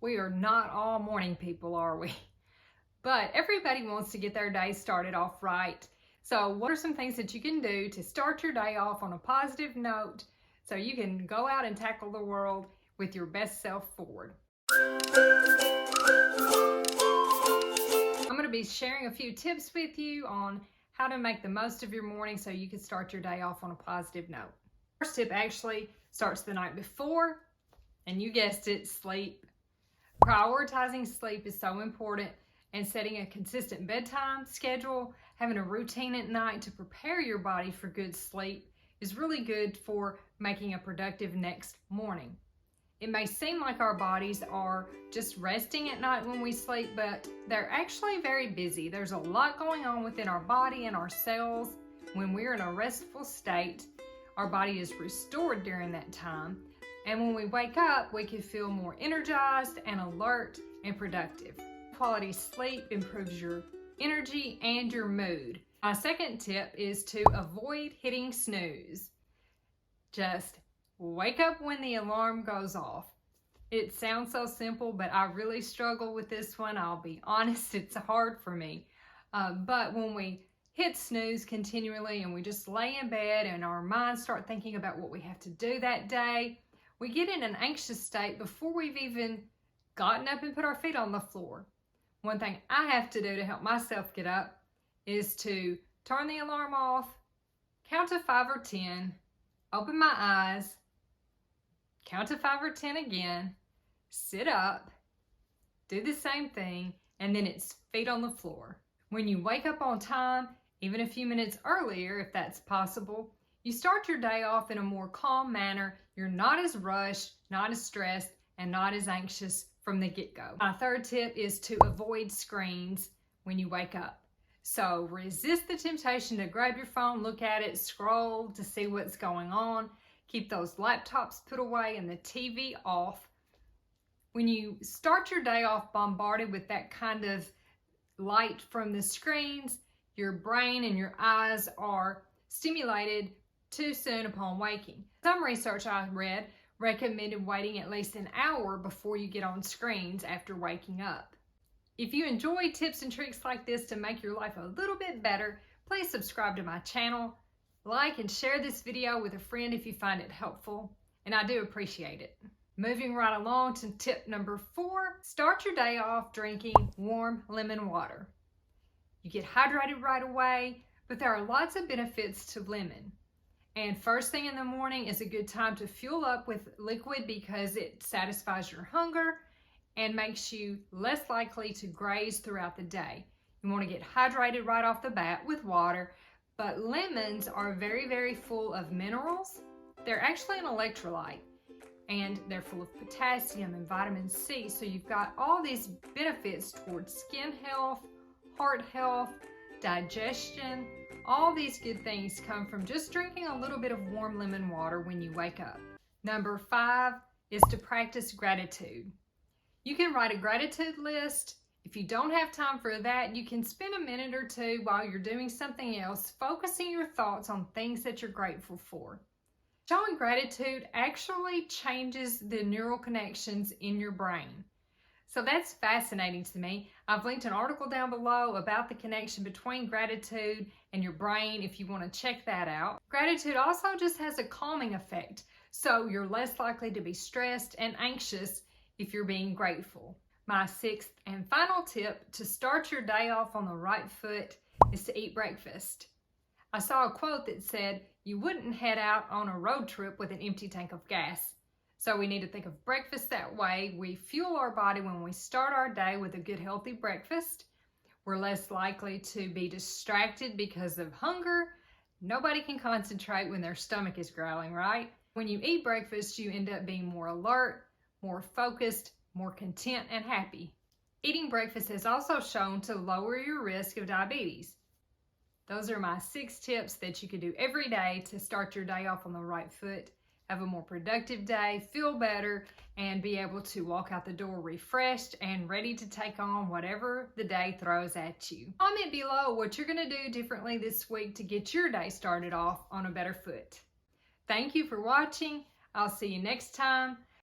We are not all morning people, are we? But everybody wants to get their day started off right. So what are some things that you can do to start your day off on a positive note so you can go out and tackle the world with your best self forward? I'm going to be sharing a few tips with you on how to make the most of your morning so you can start your day off on a positive note. First tip actually starts the night before, and you guessed it, sleep. Prioritizing sleep is so important, and setting a consistent bedtime schedule, having a routine at night to prepare your body for good sleep is really good for making a productive next morning. It may seem like our bodies are just resting at night when we sleep, but they're actually very busy. There's a lot going on within our body and our cells. When we're in a restful state, our body is restored during that time. And when we wake up, we can feel more energized and alert and productive. Quality sleep improves your energy and your mood. My second tip is to avoid hitting snooze. Just wake up when the alarm goes off. It sounds so simple, but I really struggle with this one. I'll be honest, it's hard for me. But when we hit snooze continually and we just lay in bed and our minds start thinking about what we have to do that day, we get in an anxious state before we've even gotten up and put our feet on the floor. One thing I have to do to help myself get up is to turn the alarm off, count to 5 or 10, open my eyes, count to 5 or 10 again, sit up, do the same thing, and then it's feet on the floor. When you wake up on time, even a few minutes earlier, if that's possible, you start your day off in a more calm manner. You're not as rushed, not as stressed, and not as anxious from the get-go. My third tip is to avoid screens when you wake up. So resist the temptation to grab your phone, look at it, scroll to see what's going on. Keep those laptops put away and the TV off. When you start your day off bombarded with that kind of light from the screens, your brain and your eyes are stimulated too soon upon waking. Some research I read recommended waiting at least an hour before you get on screens after waking up. If you enjoy tips and tricks like this to make your life a little bit better, please subscribe to my channel, like and share this video with a friend if you find it helpful, and I do appreciate it. Moving right along to tip number 4, start your day off drinking warm lemon water. You get hydrated right away, but there are lots of benefits to lemon. And first thing in the morning is a good time to fuel up with liquid because it satisfies your hunger and makes you less likely to graze throughout the day. You want to get hydrated right off the bat with water, but lemons are very, very full of minerals. They're actually an electrolyte, and they're full of potassium and vitamin C. So you've got all these benefits towards skin health, heart health, digestion. All these good things come from just drinking a little bit of warm lemon water when you wake up. Number 5 is to practice gratitude. You can write a gratitude list. If you don't have time for that, you can spend a minute or two while you're doing something else, focusing your thoughts on things that you're grateful for. Showing gratitude actually changes the neural connections in your brain. So that's fascinating to me. I've linked an article down below about the connection between gratitude and your brain if you want to check that out. Gratitude also just has a calming effect, so you're less likely to be stressed and anxious if you're being grateful. My 6th and final tip to start your day off on the right foot is to eat breakfast. I saw a quote that said, "You wouldn't head out on a road trip with an empty tank of gas." So we need to think of breakfast that way. We fuel our body when we start our day with a good healthy breakfast. We're less likely to be distracted because of hunger. Nobody can concentrate when their stomach is growling, right? When you eat breakfast, you end up being more alert, more focused, more content, and happy. Eating breakfast has also shown to lower your risk of diabetes. Those are my 6 tips that you can do every day to start your day off on the right foot, have a more productive day, feel better, and be able to walk out the door refreshed and ready to take on whatever the day throws at you. Comment below what you're going to do differently this week to get your day started off on a better foot. Thank you for watching. I'll see you next time.